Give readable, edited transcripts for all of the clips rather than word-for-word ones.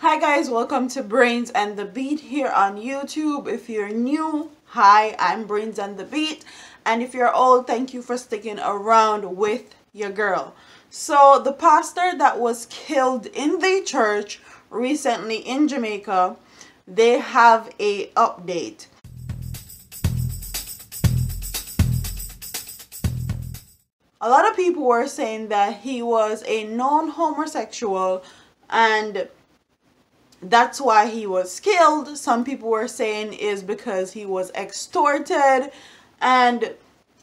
Hi guys, welcome to Brains and the Beat here on YouTube. If you're new, hi, I'm Brains and the Beat. And if you're old, thank you for sticking around with your girl. So the pastor that was killed in the church recently in Jamaica, they have a update. A lot of people were saying that he was a known homosexual and that's why he was killed. Some people were saying is because he was extorted, and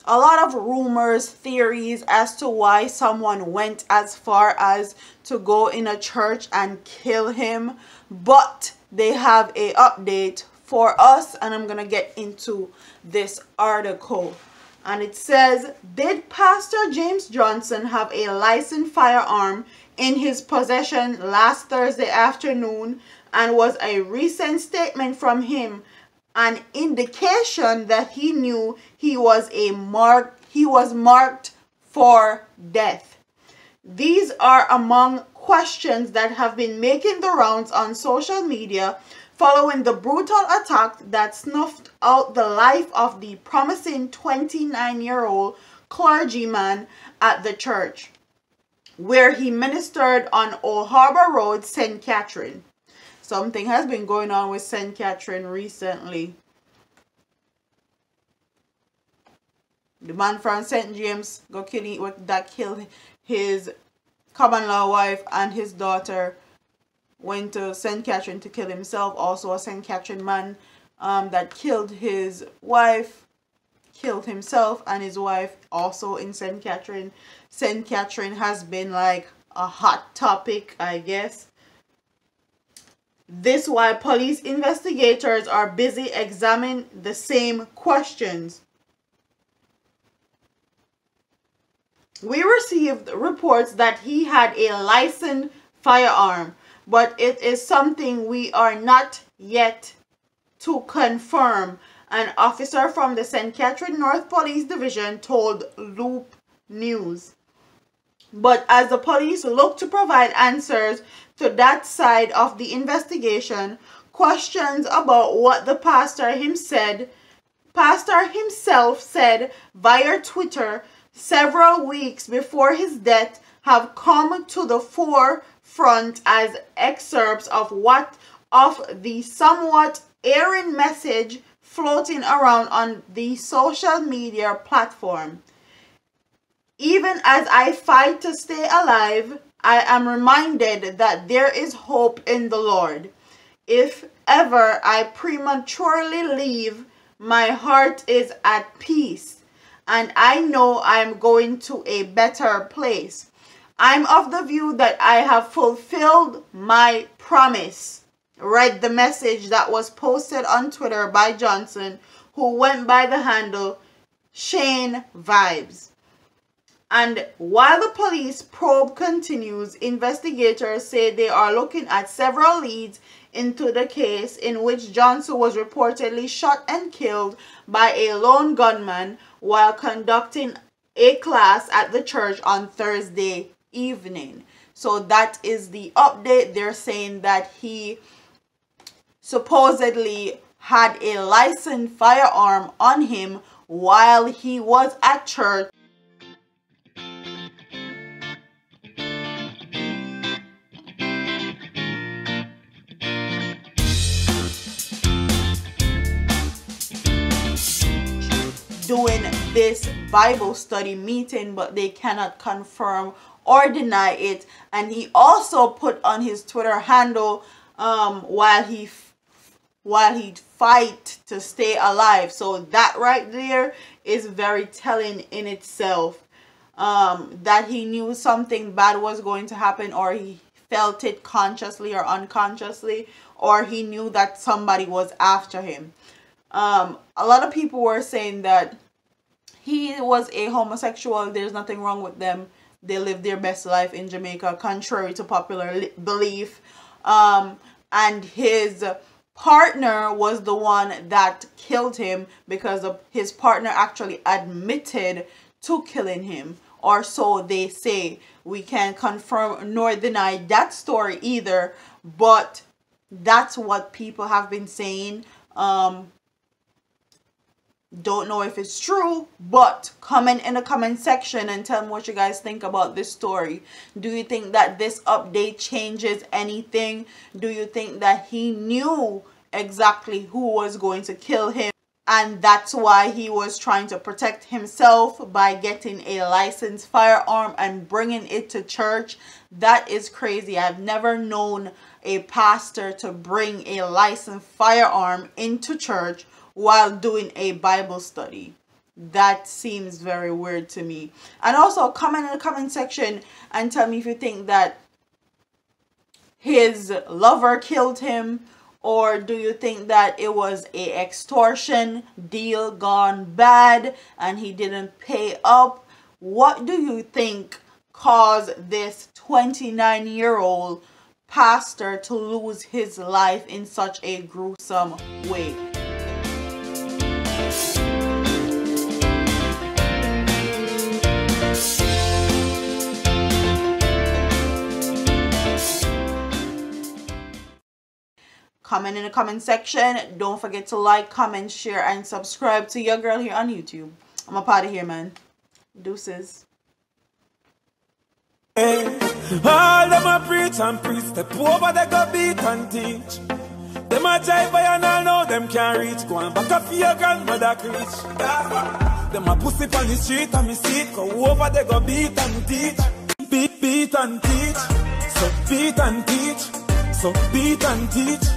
a lot of rumors, theories as to why someone went as far as to go in a church and kill him. But they have a update for us, and I'm gonna get into this article. And it says, did Pastor James Johnson have a licensed firearm in his possession last Thursday afternoon? And was a recent statement from him an indication that he knew he was marked for death? These are among questions that have been making the rounds on social media following the brutal attack that snuffed out the life of the promising 29-year-old clergyman at the church, where he ministered on Old Harbor Road, St. Catherine. Something has been going on with St. Catherine recently. The man from St. James killed his common-law wife and his daughter, went to St. Catherine to kill himself. Also a St. Catherine man that killed his wife, killed himself and his wife, also in St. Catherine. St. Catherine has been like a hot topic, I guess. This why police investigators are busy examining the same questions. We received reports that he had a licensed firearm, but it is something we are not yet to confirm, an officer from the St. Catherine North Police Division told Loop News. But as the police look to provide answers to that side of the investigation, questions about what the pastor himself said via Twitter several weeks before his death have come to the forefront as excerpts of the somewhat erring message floating around on the social media platform. Even as I fight to stay alive, I am reminded that there is hope in the Lord. If ever I prematurely leave, my heart is at peace, and I know I am going to a better place. I'm of the view that I have fulfilled my promise. Read the message that was posted on Twitter by Johnson, who went by the handle Shane Vibes. And while the police probe continues, investigators say they are looking at several leads into the case in which Johnson was reportedly shot and killed by a lone gunman while conducting a class at the church on Thursday evening. So that is the update. They're saying that he supposedly had a licensed firearm on him while he was at church. Doing this Bible study meeting, but they cannot confirm or deny it. And he also put on his Twitter handle while he fight to stay alive. So that right there is very telling in itself, that he knew something bad was going to happen, or he felt it consciously or unconsciously, or he knew that somebody was after him. A lot of people were saying that he was a homosexual. There's nothing wrong with them. They live their best life in Jamaica, contrary to popular belief. And his partner was the one that killed him, because his partner actually admitted to killing him, or so they say. We can't confirm nor deny that story either, but That's what people have been saying. Don't know if it's true, but comment in the comment section and tell me what you guys think about this story. Do you think that this update changes anything? Do you think that he knew exactly who was going to kill him, and that's why he was trying to protect himself by getting a licensed firearm and bringing it to church? That is crazy. I've never known a pastor to bring a licensed firearm into church while doing a Bible study. That seems very weird to me. And also comment in the comment section and tell me if you think that his lover killed him, or do you think that it was a extortion deal gone bad and he didn't pay up? What do you think caused this 29-year-old pastor to lose his life in such a gruesome way? Comment in the comment section. Don't forget to like, comment, share, and subscribe to your girl here on YouTube. I'm a part of here, man. Deuces. Hey, all them a preach and preach. Step over, they go beat and teach. Them a jive by and all know them can't reach. Go and back up for your grandmother preach. Them a pussy on the street and me see it. Go over, they go beat and teach. Beat and teach. So beat and teach. So beat and teach.